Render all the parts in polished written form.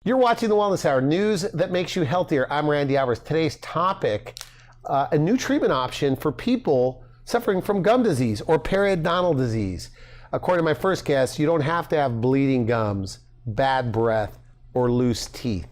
You're watching the Wellness Hour, news that makes you healthier. I'm Randy Alvarez. Today's topic, a new treatment option for people suffering from gum disease or periodontal disease. According to my first guest, you don't have to have bleeding gums, bad breath, or loose teeth.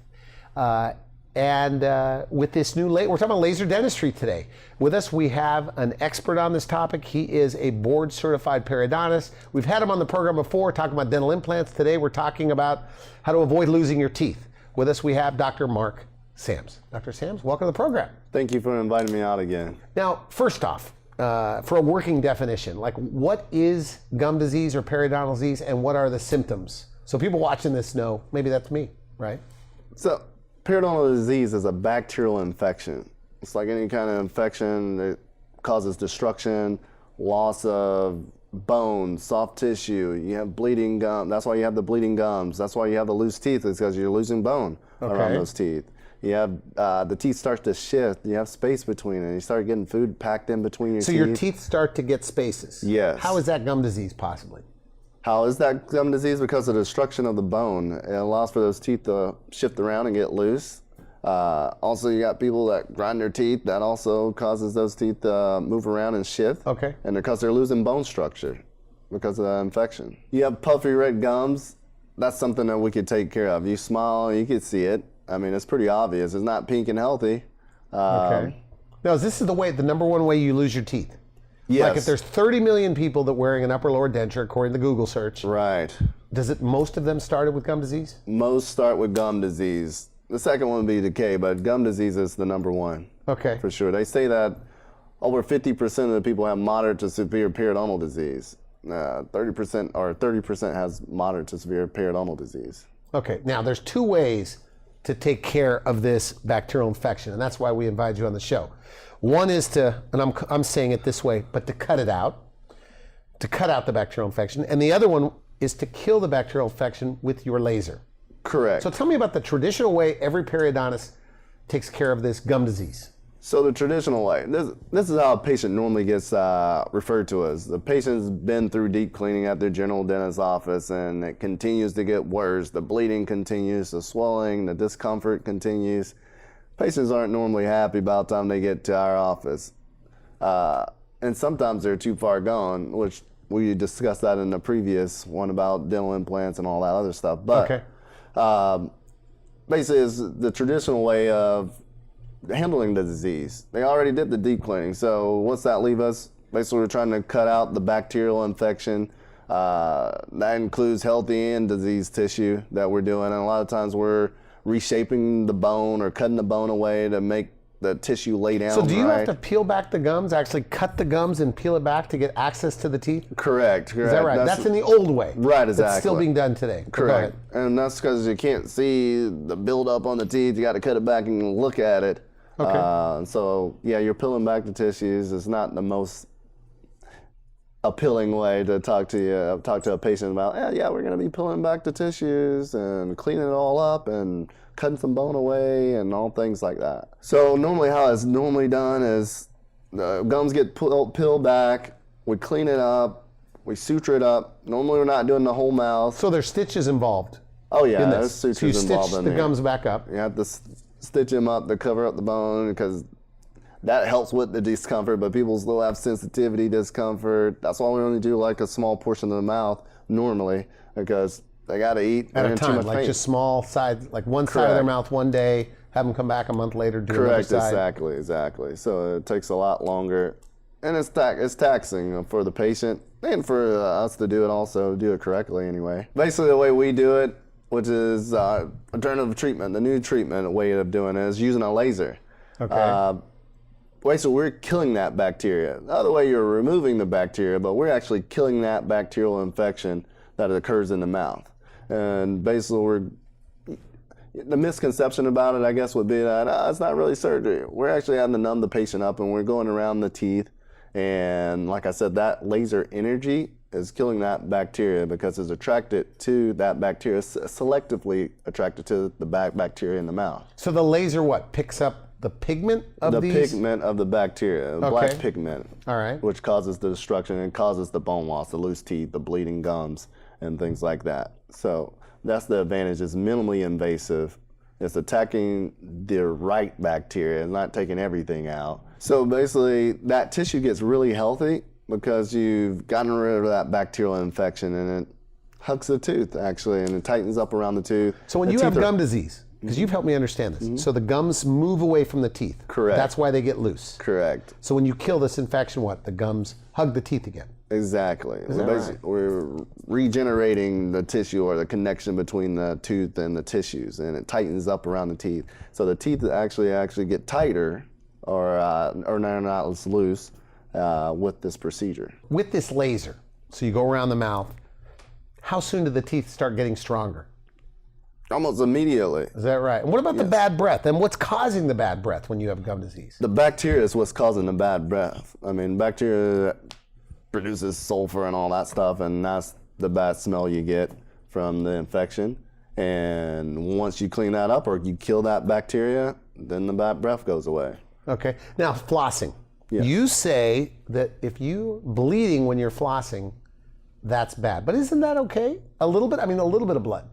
With this new, we're talking about laser dentistry today. With us, we have an expert on this topic. He is a board-certified periodontist. We've had him on the program before talking about dental implants. Today, we're talking about how to avoid losing your teeth. With us, we have Dr. Mark Sams. Dr. Sams, welcome to the program. Thank you for inviting me out again. Now, first off, for a working definition, like what is gum disease or periodontal disease and what are the symptoms? So people watching this know, maybe that's me, right? So, periodontal disease is a bacterial infection. It's like any kind of infection that causes destruction, loss of bone, soft tissue. You have bleeding gum. That's why you have the bleeding gums. That's why you have the loose teeth. It's because you're losing bone around those teeth. You have the teeth start to shift. You have space between it. You start getting food packed in between your teeth. So your teeth start to get spaces. Yes. How is that gum disease possibly? How is that gum disease? Because of the destruction of the bone. It allows for those teeth to shift around and get loose. Also, you got people that grind their teeth. That also causes those teeth to move around and shift. Okay. And because they're losing bone structure because of the infection. You have puffy red gums. That's something that we could take care of. You smile, you can see it. I mean, it's pretty obvious. It's not pink and healthy. Okay. Now, this is the number one way you lose your teeth. Yes. Like if there's 30 million people that wearing an upper lower denture, according to Google search. Right. Most of them started with gum disease? Most start with gum disease. The second one would be decay, but gum disease is the number one. Okay. For sure. They say that over 50% of the people have moderate to severe periodontal disease. 30% has moderate to severe periodontal disease. Okay. Now, there's two ways to take care of this bacterial infection, and that's why we invited you on the show. One is to, and I'm saying it this way, but to cut it out, to cut out the bacterial infection, and the other one is to kill the bacterial infection with your laser. Correct. So tell me about the traditional way every periodontist takes care of this gum disease. So the traditional way, this is how a patient normally gets referred to us. The patient's been through deep cleaning at their general dentist's office and it continues to get worse. The bleeding continues, the swelling, the discomfort continues. Patients aren't normally happy about the time they get to our office. And sometimes they're too far gone, which we discussed that in the previous one about dental implants and all that other stuff. But basically it's the traditional way of handling the disease. They already did the deep cleaning, so what's that leave us? Basically, we're trying to cut out the bacterial infection. That includes healthy and diseased tissue that we're doing, and a lot of times we're reshaping the bone or cutting the bone away to make the tissue lay down. So do you have to peel back the gums, actually cut the gums and peel it back to get access to the teeth? Correct. Is that right? That's in the old way. Right, exactly. It's still being done today. Correct. And that's because you can't see the buildup on the teeth. You got to cut it back and look at it. Okay. So yeah, you're peeling back the tissues. It's not the most appealing way to talk to a patient about. Yeah, we're going to be peeling back the tissues and cleaning it all up and cutting some bone away and all things like that. So normally how it's normally done is the gums get peeled back. We clean it up. We suture it up. Normally we're not doing the whole mouth. So there's stitches involved. Oh yeah, there's sutures involved in the there. gums back up. You have to stitch them up to cover up the bone because that helps with the discomfort, but people still have sensitivity discomfort. That's why we only do like a small portion of the mouth normally, because they got to eat at a time, too much like pain. Just small sides, like one side of their mouth one day, have them come back a month later, do another side. Exactly. So it takes a lot longer, and it's taxing for the patient and for us to do it also, do it correctly anyway. Basically the way we do it, which is alternative treatment, the new treatment way of doing it is using a laser. Okay. So we're killing that bacteria. The other way you're removing the bacteria, but we're actually killing that bacterial infection that occurs in the mouth. And basically the misconception about it, I guess, would be that it's not really surgery. We're actually having to numb the patient up and we're going around the teeth. And like I said, that laser energy is killing that bacteria because it's attracted to that bacteria, selectively attracted to the bacteria in the mouth. So the laser picks up the pigment of these? The pigment of the bacteria, black pigment. All right. Which causes the destruction and causes the bone loss, the loose teeth, the bleeding gums, and things like that. So That's the advantage. It's minimally invasive. It's attacking the right bacteria and not taking everything out. So basically, that tissue gets really healthy because you've gotten rid of that bacterial infection, and it hugs the tooth, actually, and it tightens up around the tooth. So when you have gum disease, because you've helped me understand this, so the gums move away from the teeth. Correct. That's why they get loose. Correct. So when you kill this infection, what? The gums hug the teeth again. Exactly. Right? We're regenerating the tissue or the connection between the tooth and the tissues, and it tightens up around the teeth. So the teeth actually get tighter, or they're not as loose with this procedure. With this laser, so you go around the mouth, how soon do the teeth start getting stronger? Almost immediately. Is that right? And what about the bad breath? And what's causing the bad breath when you have gum disease? The bacteria is what's causing the bad breath. I mean, bacteria produces sulfur and all that stuff, and that's the bad smell you get from the infection. And once you clean that up or you kill that bacteria, then the bad breath goes away. Okay. Now, flossing. Yes. You say that if you're bleeding when you're flossing, that's bad. But isn't that okay? A little bit? I mean, a little bit of blood.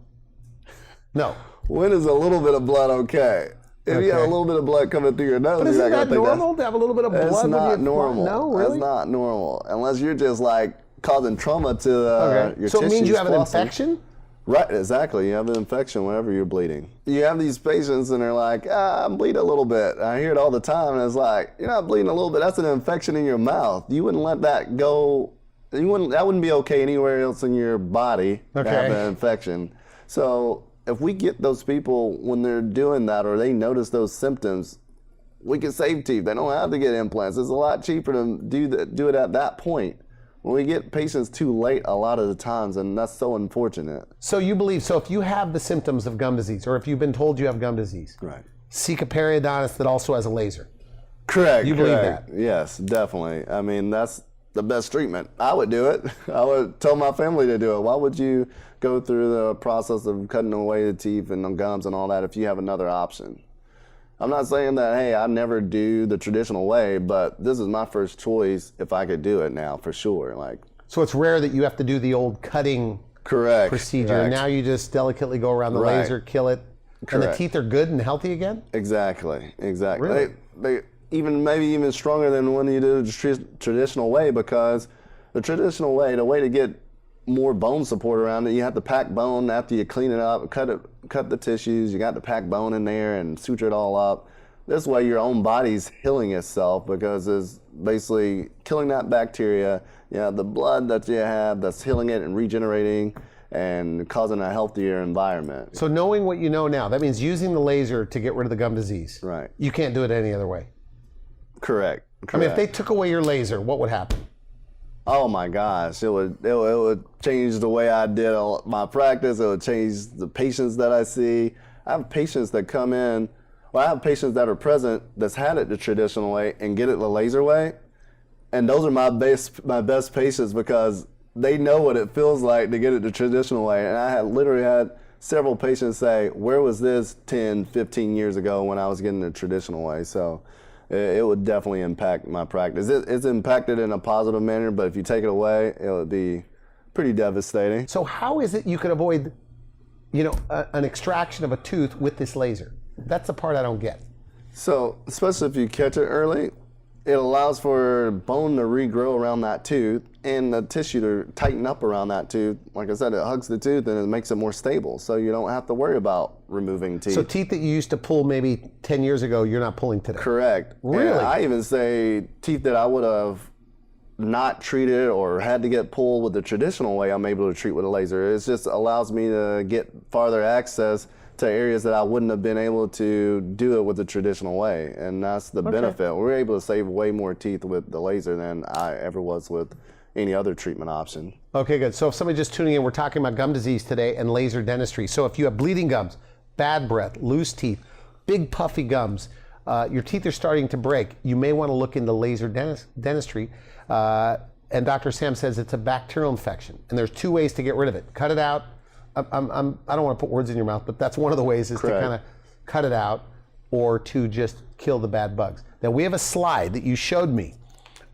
No. When is a little bit of blood okay? If you have a little bit of blood coming through your nose, But isn't that normal to have a little bit of blood? It's when not you normal. No, really? It's not normal. Unless you're just like causing trauma to your So it means you have an flossing. infection? Right, exactly. You have an infection whenever you're bleeding. You have these patients and they're like, I'm bleeding a little bit. I hear it all the time, and it's like, you're not bleeding a little bit. That's an infection in your mouth. You wouldn't let that go. That wouldn't be okay anywhere else in your body to have an infection. So if we get those people when they're doing that or they notice those symptoms, we can save teeth. They don't have to get implants. It's a lot cheaper to do it at that point. When we get patients too late a lot of the times, and that's so unfortunate. So you believe, so if you have the symptoms of gum disease, or if you've been told you have gum disease, Right. seek a periodontist that also has a laser. Correct. You believe correct. Yes, definitely. I mean, that's the best treatment. I would do it. I would tell my family to do it. Why would you go through the process of cutting away the teeth and the gums and all that if you have another option? I'm not saying that, hey, I never do the traditional way, but this is my first choice if I could do it now, for sure. So it's rare that you have to do the old cutting Correct. procedure. Correct. Now you just delicately go around the Right. laser, kill it, and the Correct. teeth are good and healthy again? Exactly. Really? They maybe even stronger than when you do the traditional way, because the traditional way, the way to get more bone support around it, you have to pack bone after you clean it up, cut the tissues. You got to pack bone in there and suture it all up. This way, your own body's healing itself because it's basically killing that bacteria. You know, the blood that you have that's healing it and regenerating and causing a healthier environment. So knowing what you know now, that means using the laser to get rid of the gum disease. Right. You can't do it any other way. Correct. I mean, if they took away your laser, what would happen? Oh my gosh, it would change the way I did my practice. It would change the patients that I see. I have patients that come in. Well, I have patients that are present that's had it the traditional way and get it the laser way, and those are my best patients because they know what it feels like to get it the traditional way. And I literally had several patients say, "Where was this 10, 15 years ago when I was getting the traditional way?" So it would definitely impact my practice. It's impacted in a positive manner, but if you take it away, it would be pretty devastating. So how is it you could avoid, an extraction of a tooth with this laser? That's the part I don't get. So, especially if you catch it early, it allows for bone to regrow around that tooth and the tissue to tighten up around that tooth. Like I said, it hugs the tooth and it makes it more stable, so you don't have to worry about removing teeth. So teeth that you used to pull maybe 10 years ago, you're not pulling today? Correct. Really? And I even say teeth that I would have not treated or had to get pulled with the traditional way, I'm able to treat with a laser. It just allows me to get farther access to areas that I wouldn't have been able to do it with the traditional way. And that's the benefit. We're able to save way more teeth with the laser than I ever was with any other treatment option. Okay, good. So if somebody just tuning in, we're talking about gum disease today and laser dentistry. So if you have bleeding gums, bad breath, loose teeth, big puffy gums, your teeth are starting to break, you may want to look into laser dentistry. And Dr. Sam says it's a bacterial infection. And there's two ways to get rid of it. Cut it out. I don't want to put words in your mouth, but that's one of the ways is to kind of cut it out or to just kill the bad bugs. Now we have a slide that you showed me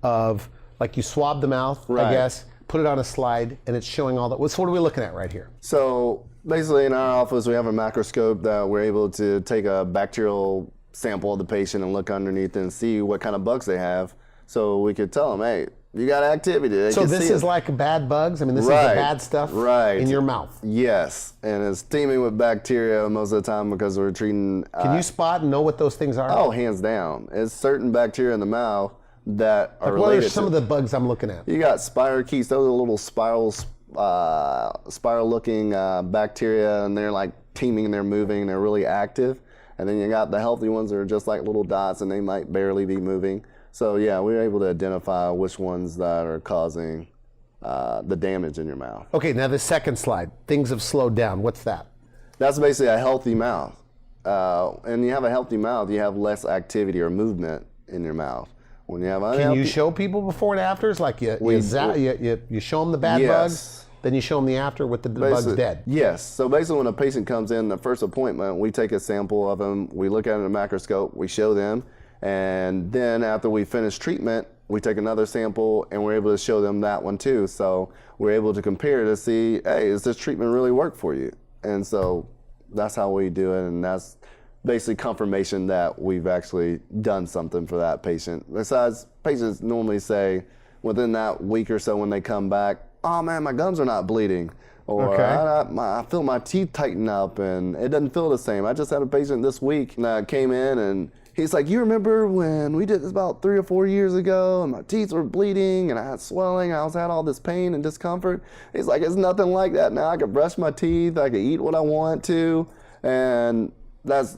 of like you swab the mouth, I guess, put it on a slide, and it's showing all that. So what are we looking at right here? So Basically, in our office, we have a microscope that we're able to take a bacterial sample of the patient and look underneath and see what kind of bugs they have. So we could tell them, hey, you got activity. They So can this see is it. like bad bugs? I mean, this is the Right, bad stuff right. in your mouth. Yes, and it's teeming with bacteria most of the time because we're treating. Can you spot and know what those things are? Oh, hands down. It's certain bacteria in the mouth that are what related are some to. of the bugs I'm looking at? You got spirochetes. Those are little spiral-looking bacteria, and they're like teeming. They're moving. They're really active. And then you got the healthy ones that are just like little dots, and they might barely be moving. So yeah, we're able to identify which ones that are causing the damage in your mouth. Okay, now the second slide. Things have slowed down. What's that? That's basically a healthy mouth. And you have a healthy mouth, you have less activity or movement in your mouth. When you have Can unhealthy, you show people before and afters? Like you show them the bad Yes. bugs, then you show them the after with the bugs dead. Yes. So basically, when a patient comes in, the first appointment, we take a sample of them, we look at it in a microscope, we show them, and then after we finish treatment, we take another sample and we're able to show them that one too. So we're able to compare to see, hey, does this treatment really work for you? And so that's how we do it, and that's basically confirmation that we've actually done something for that patient. Besides, patients normally say within that week or so when they come back, oh man, my gums are not bleeding. Or Okay. I feel my teeth tighten up and it doesn't feel the same. I just had a patient this week that came in and he's like, you remember when we did this about 3 or 4 years ago and my teeth were bleeding and I had swelling, I had all this pain and discomfort. He's like, it's nothing like that now. I can brush my teeth, I can eat what I want to, and that's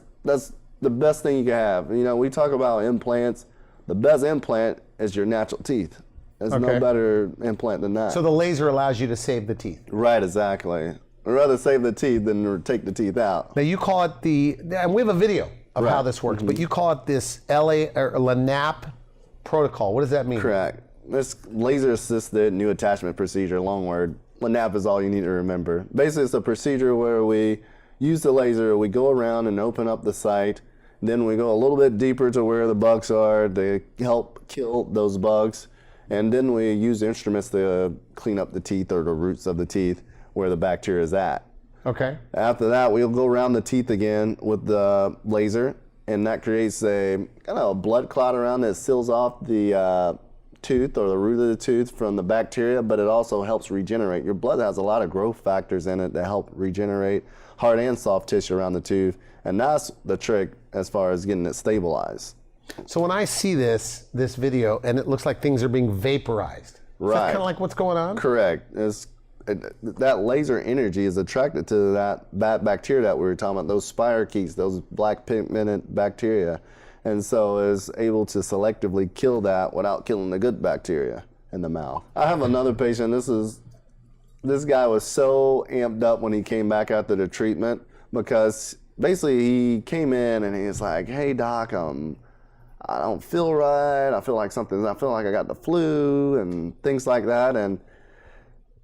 the best thing you can have. You know, we talk about implants. The best implant is your natural teeth. There's Okay. no better implant than that. So the laser allows you to save the teeth. Right, exactly. I'd rather save the teeth than take the teeth out. Now you call it and we have a video of how Right. this works, but you call it this LANAP protocol. What does that mean? Correct. This laser-assisted new attachment procedure, long word. LANAP is all you need to remember. Basically, it's a procedure where we use the laser, we go around and open up the site, then we go a little bit deeper to where the bugs are to help kill those bugs, and then we use instruments to clean up the teeth or the roots of the teeth where the bacteria is at. Okay. After that, we'll go around the teeth again with the laser, and that creates a kind of a blood clot around that seals off the tooth or the root of the tooth from the bacteria, but it also helps regenerate. Your blood has a lot of growth factors in it that help regenerate hard and soft tissue around the tooth, and that's the trick as far as getting it stabilized. So when I see this video and it looks like things are being vaporized, is that Right. kind of like what's going on? Correct. That laser energy is attracted to that bacteria that we were talking about, those spirochetes, those black pigmented bacteria, and so is able to selectively kill that without killing the good bacteria in the mouth. I have another patient. This guy was so amped up when he came back after the treatment because basically he came in and he's like, "Hey doc, I don't feel right. I feel like I got the flu and things like that." And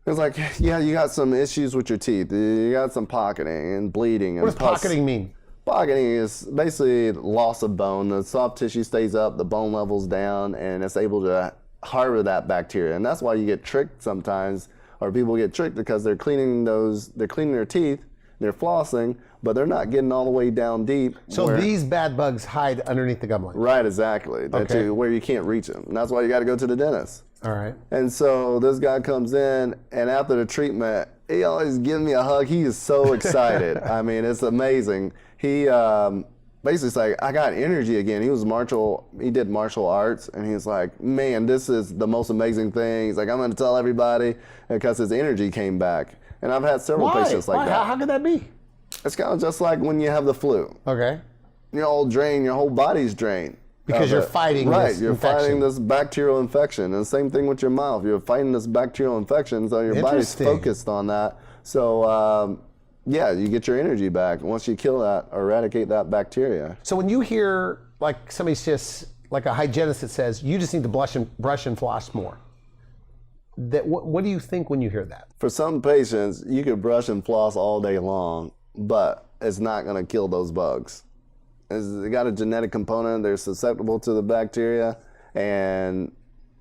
it's like, yeah, you got some issues with your teeth. You got some pocketing and bleeding. What does pocketing mean? Pocketing is basically loss of bone. The soft tissue stays up, the bone level's down, and it's able to harbor that bacteria. And that's why you get tricked sometimes, or people get tricked because they're cleaning their teeth, they're flossing, but they're not getting all the way down deep. So these bad bugs hide underneath the gum line. Right, exactly. Okay. Where you can't reach them. And that's why you got to go to the dentist. All right. And so this guy comes in, and after the treatment, he always gives me a hug. He is so excited. I mean, it's amazing. He basically is like, I got energy again. He did martial arts, and he's like, man, this is the most amazing thing. He's like, I'm going to tell everybody because his energy came back. And I've had several patients like Why? that. How could that be? It's kind of just like when you have the flu. Okay. You're all drained, your whole body's drained. Because you're But- fighting right, this you're infection. fighting this bacterial infection. And the same thing with your mouth. You're fighting this bacterial infection, so your body's Interesting. focused on that. So, yeah, you get your energy back once you kill that, eradicate that bacteria. So when you hear like somebody's just like a hygienist that says you just need to brush and floss more, what do you think when you hear that? For some patients, you could brush and floss all day long, but it's not going to kill those bugs. They got a genetic component. They're susceptible to the bacteria, and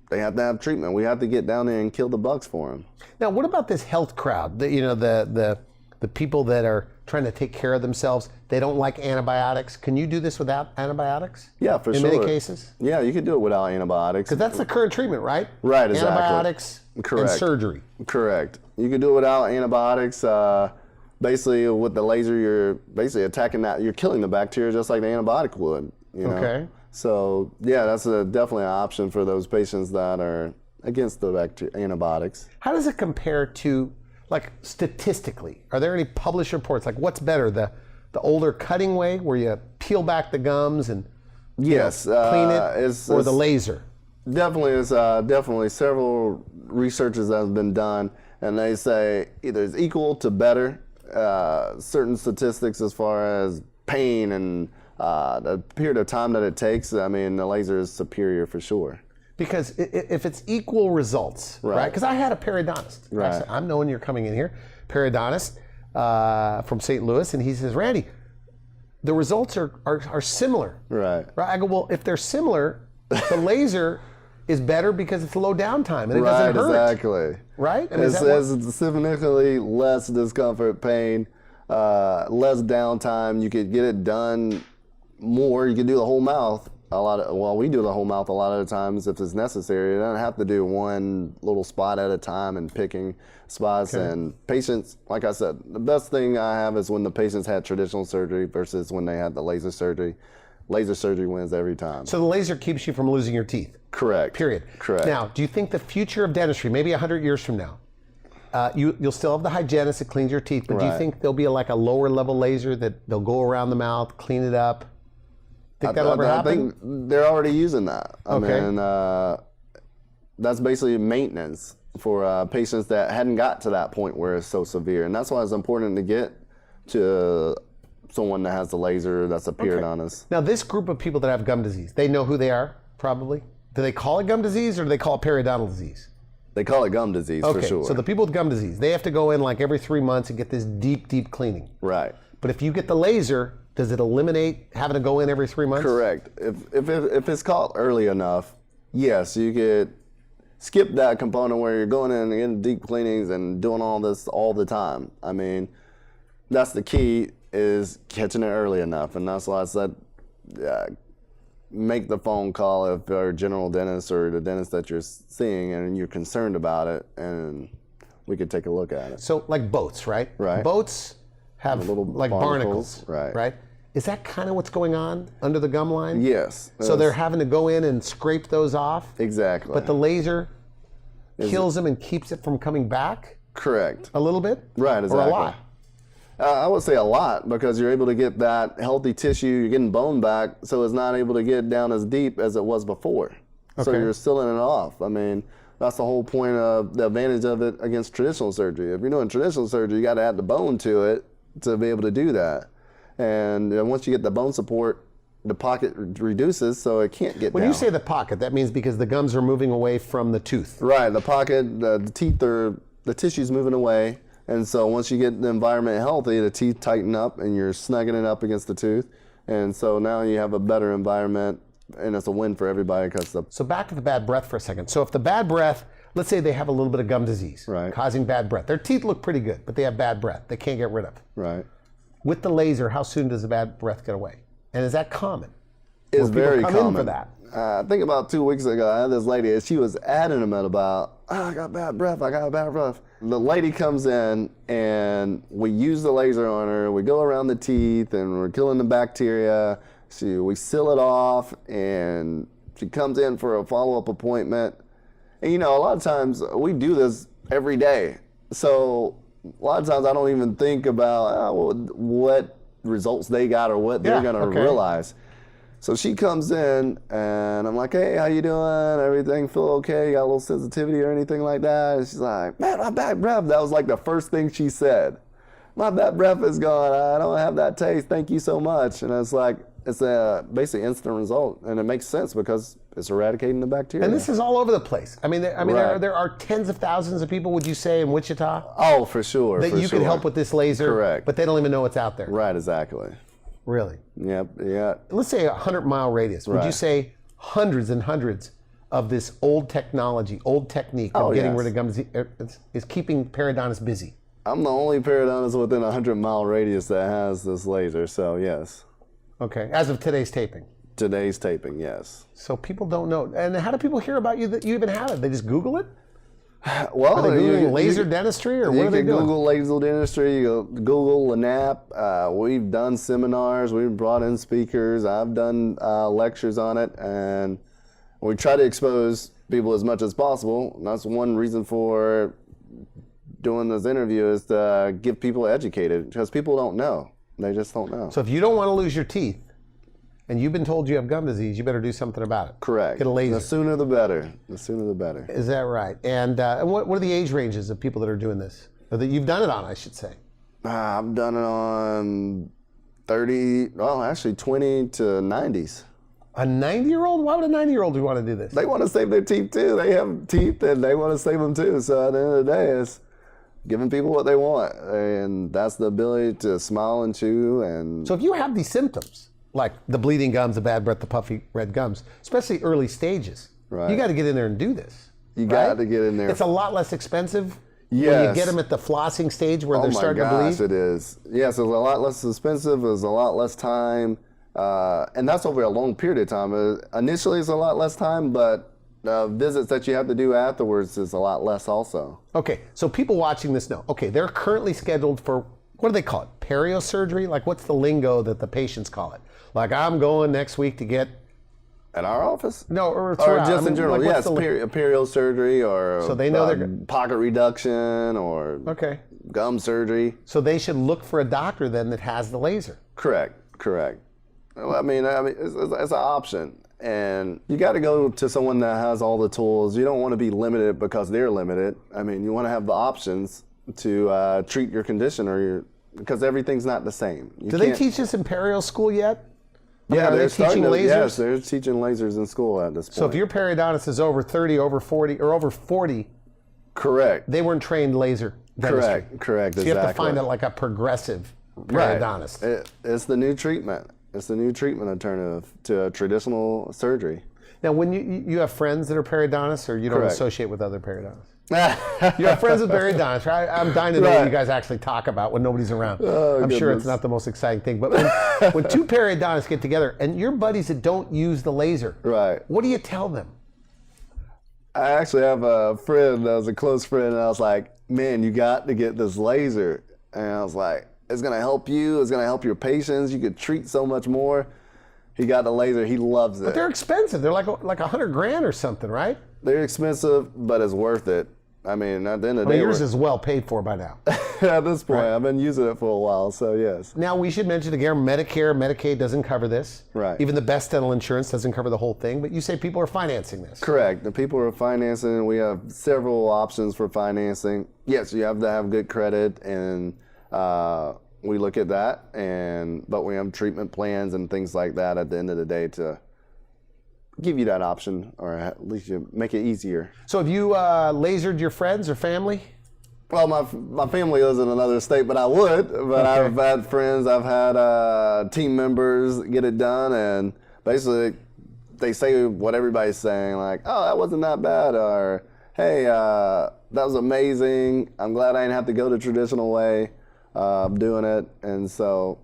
they have to have treatment. We have to get down there and kill the bugs for them. Now, what about this health crowd? The the people that are trying to take care of themselves, they don't like antibiotics. Can you do this without antibiotics? Yeah, for in sure. many cases? Yeah, you could do it without antibiotics. Because that's the current treatment, right? Right, exactly. Antibiotics Correct. and surgery. Correct. You can do it without antibiotics. Basically, with the laser, you're basically attacking that. You're killing the bacteria just like the antibiotic would. You know? Okay. So yeah, that's definitely an option for those patients that are against the antibiotics. How does it compare to, like, statistically? Are there any published reports? Like, what's better, the older cutting way where you peel back the gums and clean it, or the laser? Definitely several researches that have been done, and they say either it's equal to better. Certain statistics as far as pain and the period of time that it takes. I mean, the laser is superior for sure. Because if it's equal results, right? Because I had a periodontist. Right. I'm knowing you're coming in here, periodontist from St. Louis, and he says, Randy, the results are similar. Right. I go, well, if they're similar, the laser is better because it's low downtime and it doesn't hurt. Exactly. Right? I mean, it says it's significantly less discomfort, pain, less downtime. You could get it done more. You could do the whole mouth. We do the whole mouth a lot of the times if it's necessary. You don't have to do one little spot at a time and picking spots. Okay. And patients, like I said, the best thing I have is when the patients had traditional surgery versus when they had the laser surgery. Laser surgery wins every time. So the laser keeps you from losing your teeth? Correct. Period. Correct. Now, do you think the future of dentistry, maybe 100 years from now, you'll still have the hygienist that cleans your teeth, but do you think there'll be like a lower level laser that they'll go around the mouth, clean it up? Think that'll ever happen? I think they're already using that. I mean, that's basically maintenance for patients that hadn't got to that point where it's so severe. And that's why it's important to get to someone that has the laser that's a periodontist. Now, this group of people that have gum disease, they know who they are, probably? Do they call it gum disease or do they call it periodontal disease? They call it gum disease for sure. So the people with gum disease, they have to go in like every 3 months and get this deep, deep cleaning. Right. But if you get the laser, does it eliminate having to go in every 3 months? Correct. If it's caught early enough, yes, you could skip that component where you're going in and getting deep cleanings and doing all this all the time. I mean, that's the key, is catching it early enough. And that's why I said, make the phone call if you're a general dentist or the dentist that you're seeing and you're concerned about it, and we could take a look at it. So like boats, right? Right. Boats have little like barnacles, right? Is that kind of what's going on under the gum line? Yes. So they're having to go in and scrape those off? Exactly. But the laser kills them and keeps it from coming back? Correct. A little bit? Right, exactly. Or a lot? I would say a lot, because you're able to get that healthy tissue, you're getting bone back, so it's not able to get down as deep as it was before. So you're sealing it off. I mean, that's the whole point of the advantage of it against traditional surgery. If you're doing traditional surgery, you got to add the bone to it to be able to do that. And once you get the bone support, the pocket reduces, so it can't get down. When you say the pocket, that means because the gums are moving away from the tooth. Right, the pocket, the teeth are, the tissue's moving away. And so once you get the environment healthy, the teeth tighten up and you're snugging it up against the tooth. And so now you have a better environment, and it's a win for everybody. So back to the bad breath for a second. So if the bad breath, let's say they have a little bit of gum disease, causing bad breath. Their teeth look pretty good, but they have bad breath. They can't get rid of. Right. With the laser, how soon does the bad breath get away? And is that common? It's very common. Come in for that? I think about 2 weeks ago, I had this lady, and she was adamant about, I got bad breath, I got bad breath. The lady comes in, and we use the laser on her. We go around the teeth, and we're killing the bacteria. We seal it off, and she comes in for a follow-up appointment. And a lot of times, we do this every day. So a lot of times, I don't even think about what results they got or what they're going to realize. So she comes in, and I'm like, hey, how you doing? Everything feel okay? You got a little sensitivity or anything like that? And she's like, man, my bad breath. That was like the first thing she said. My bad breath is gone. I don't have that taste. Thank you so much. And it's like, it's a basically instant result. And it makes sense because it's eradicating the bacteria. And this is all over the place. I mean, there are tens of thousands of people, would you say, in Wichita? Oh, for sure. That you could help with this laser. Correct. But they don't even know it's out there. Right, exactly. Really? Yep, yeah. Let's say a 100-mile radius. Would you say hundreds and hundreds of this old technology, old technique of getting rid of gum disease is keeping periodontists busy? I'm the only periodontist within a 100-mile radius that has this laser, so yes. Okay, as of today's taping. Today's taping, yes. So people don't know. And how do people hear about you that you even have it? They just Google it? Well, Are they Googling laser dentistry, or what are they can doing? Google laser dentistry, you can Google LANAP. We've done seminars, we've brought in speakers, I've done lectures on it, and we try to expose people as much as possible. And that's one reason for doing this interview, is to give people educated, because people don't know. They just don't know. So if you don't want to lose your teeth, and you've been told you have gum disease, you better do something about it. Correct. Get a laser. The sooner the better. The sooner the better. Is that right? And what are the age ranges of people that are doing this? Or that you've done it on, I should say. I've done it on 30, well, actually 20 to 90s. A 90-year-old? Why would a 90-year-old want to do this? They want to save their teeth too. They have teeth and they want to save them too. So at the end of the day, it's giving people what they want. And that's the ability to smile and chew. And So if you have these symptoms, like the bleeding gums, the bad breath, the puffy red gums, especially early stages, Right. you got to get in there and do this. you right? got to get in there. It's a lot less expensive when you Yes. get them at the flossing stage where Oh they're my starting gosh, to bleed. it is. Yes, it's a lot less expensive. It's a lot less time. And that's over a long period of time. Initially, it's a lot less time, but visits that you have to do afterwards is a lot less also. Okay, so people watching this know, okay, they're currently scheduled for, what do they call it? Periosurgery? Like, what's the lingo that the patients call it? Like, I'm going next week to get, At our office? no, or, Or throughout. just I mean, in general, like, what's yes, the li- period surgery or So they know they're pocket reduction or Okay, gum surgery. so they should look for a doctor then that has the laser. Correct. Well, I mean, it's an option, and you got to go to someone that has all the tools. You don't want to be limited because they're limited. I mean, you want to have the options to treat your condition, because everything's not the same. Do they teach this in perio school yet? I mean, Yeah, are they they're starting teaching to, lasers? Yes, they're teaching lasers in school at this point. So if your periodontist is over 30, over 40, or over 40, correct, they weren't trained laser dentistry. correct, So you have to find like a progressive periodontist. Right. It's the new treatment. It's the new treatment alternative to traditional surgery. Now, when you have friends that are periodontists, or you don't Correct. associate with other periodontists? You have friends with periodontists, right? I'm dying to know what Right. you guys actually talk about when nobody's around. Oh, I'm sure it's goodness. not the most exciting thing, but when two periodontists get together, and your buddies that don't use the laser, Right. what do you tell them? I actually have a friend that was a close friend, and I was like, man, you got to get this laser. And I was like, it's going to help you. It's going to help your patients. You could treat so much more. He got the laser. He loves it. They're expensive. They're like $100,000 or something, right? They're expensive, but it's worth it. I mean, at the end of the day, Yours is well paid for by now. at this point, I've been using it for a while, so yes. Now, we should mention again, Medicare, Medicaid doesn't cover this. Right. Even the best dental insurance doesn't cover the whole thing, but you say people are financing this. Correct. The people are financing. We have several options for financing. Yes, you have to have good credit, and we look at that. But we have treatment plans and things like that at the end of the day to give you that option, or at least you make it easier. So have you lasered your friends or family? Well, my family lives in another state, but I would. But Okay. I've had friends, I've had team members get it done, and basically they say what everybody's saying, like, oh, that wasn't that bad, or hey, that was amazing. I'm glad I didn't have to go the traditional way of doing it. And so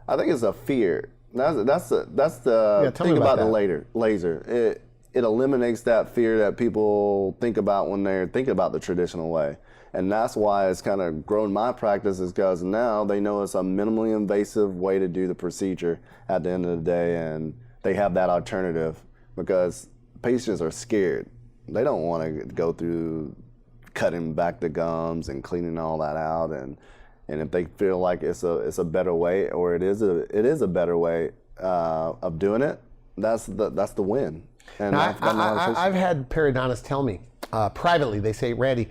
I think it's a fear. That's the tell me thing about about that. the laser. It eliminates that fear that people think about when they're thinking about the traditional way. And that's why it's kind of grown my practice, is because now they know it's a minimally invasive way to do the procedure at the end of the day, and they have that alternative, because patients are scared. They don't want to go through cutting back the gums and cleaning all that out, and if they feel like it's a better way, or it is a better way of doing it, that's the win. And Now, I've I've had periodontists tell me privately, they say, Randy,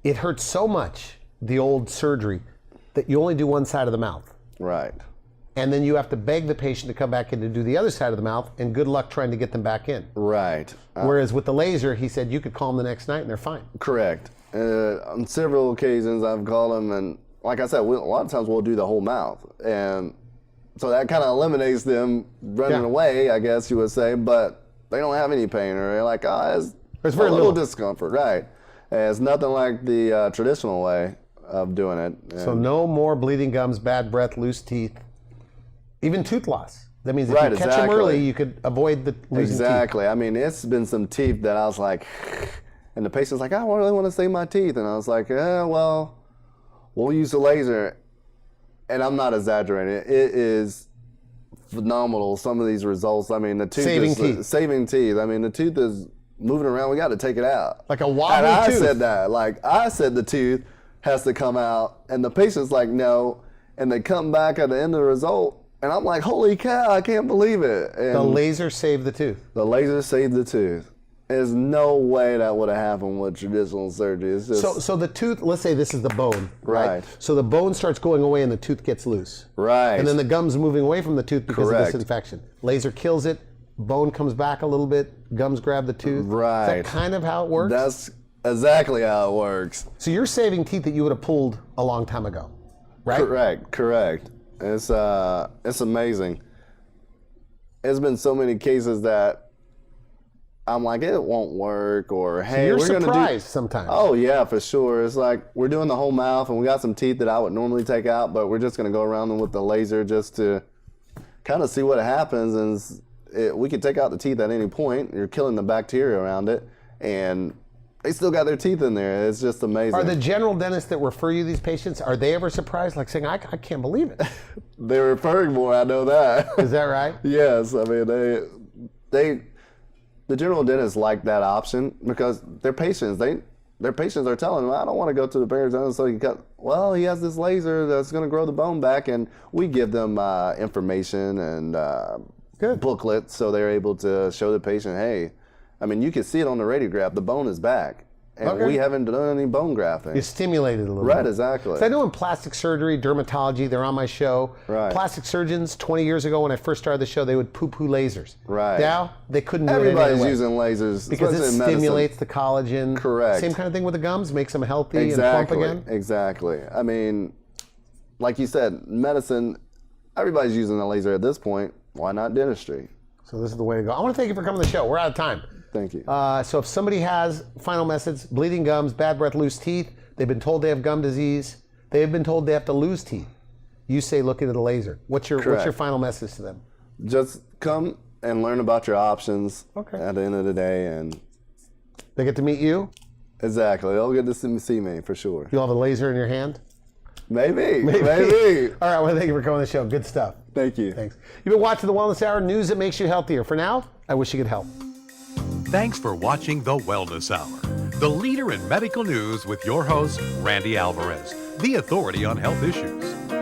it hurts so much, the old surgery, that you only do one side of the mouth. right. And then you have to beg the patient to come back in to do the other side of the mouth, and good luck trying to get them back in. Right. Whereas with the laser, he said you could call them the next night and they're fine. Correct. On several occasions, I've called them, and like I said, a lot of times we'll do the whole mouth, and so that kind of eliminates them running Yeah. away, I guess you would say. But they don't have any pain, or they're like, oh, There's a very little little. discomfort, right? And it's nothing like the traditional way. of doing it. So no more bleeding gums, bad breath, loose teeth, even tooth loss. That means if Right, you catch them exactly. early, you could avoid the losing teeth. Exactly. I mean, it's been some teeth that I was like, and the patient's like, I really want to save my teeth. And I was like, well, we'll use the laser. And I'm not exaggerating. It is phenomenal, some of these results. I mean, the tooth Saving is teeth. saving teeth. I mean, the tooth is moving around. We got to take it out. Like a And wobbly I tooth. said that. Like, I said the tooth has to come out. And the patient's like, no. And they come back at the end of the result. And I'm like, holy cow, I can't believe it. And The laser saved the tooth. the laser saved the tooth. There's no way that would have happened with traditional surgery. It's just So the tooth, let's say this is the bone, right? Right. So the bone starts going away and the tooth gets loose. right. And then the gum's moving away from the tooth because of Correct. this infection. Laser kills it, bone comes back a little bit, gums grab the tooth. Is Right. that kind of how it works? That's exactly how it works. So you're saving teeth that you would have pulled a long time ago, right? Correct. It's amazing. There's been so many cases that I'm like, it won't work, or hey, You're we're gonna do. surprised sometimes. Oh yeah, for sure. It's like we're doing the whole mouth, and we got some teeth that I would normally take out, but we're just gonna go around them with the laser just to kind of see what happens. And we can take out the teeth at any point. You're killing the bacteria around it, and they still got their teeth in there. It's just amazing. Are the general dentists that refer you these patients, are they ever surprised, like saying, I can't believe it? They're referring more. I know that. Is that right? Yes, I mean the general dentists like that option because their patients are telling them, I don't want to go to the periodontist so he cut. Well, he has this laser that's going to grow the bone back, and we give them information and Good. booklets so they're able to show the patient, hey, I mean, you can see it on the radiograph, the bone is back, and Okay. we haven't done any bone grafting. You stimulate it a little Right, bit. exactly. So I know in plastic surgery, dermatology, they're on my show. Right. Plastic surgeons, 20 years ago when I first started the show, they would poo-poo lasers. Right. Now, they couldn't do it Everybody's anyway. using lasers Because it especially in medicine. stimulates the collagen. Correct. Same kind of thing with the gums, makes them healthy and Exactly. plump again. Exactly. I mean, like you said, medicine, everybody's using a laser at this point. Why not dentistry? So this is the way to go. I want to thank you for coming to the show. We're out of time. Thank you. So if somebody has final message, bleeding gums, bad breath, loose teeth, they've been told they have gum disease, they've been told they have to lose teeth, you say look into the laser. What's your Correct. final message to them? Just come and learn about your options Okay. at the end of the day. And They get to meet you? exactly. They'll get to see me for sure. You'll have a laser in your hand? Maybe. All right, well, thank you for coming to the show. Good stuff. Thank you. Thanks. You've been watching the Wellness Hour, news that makes you healthier. For now, I wish you could help. Thanks for watching The Wellness Hour, the leader in medical news with your host, Randy Alvarez, the authority on health issues.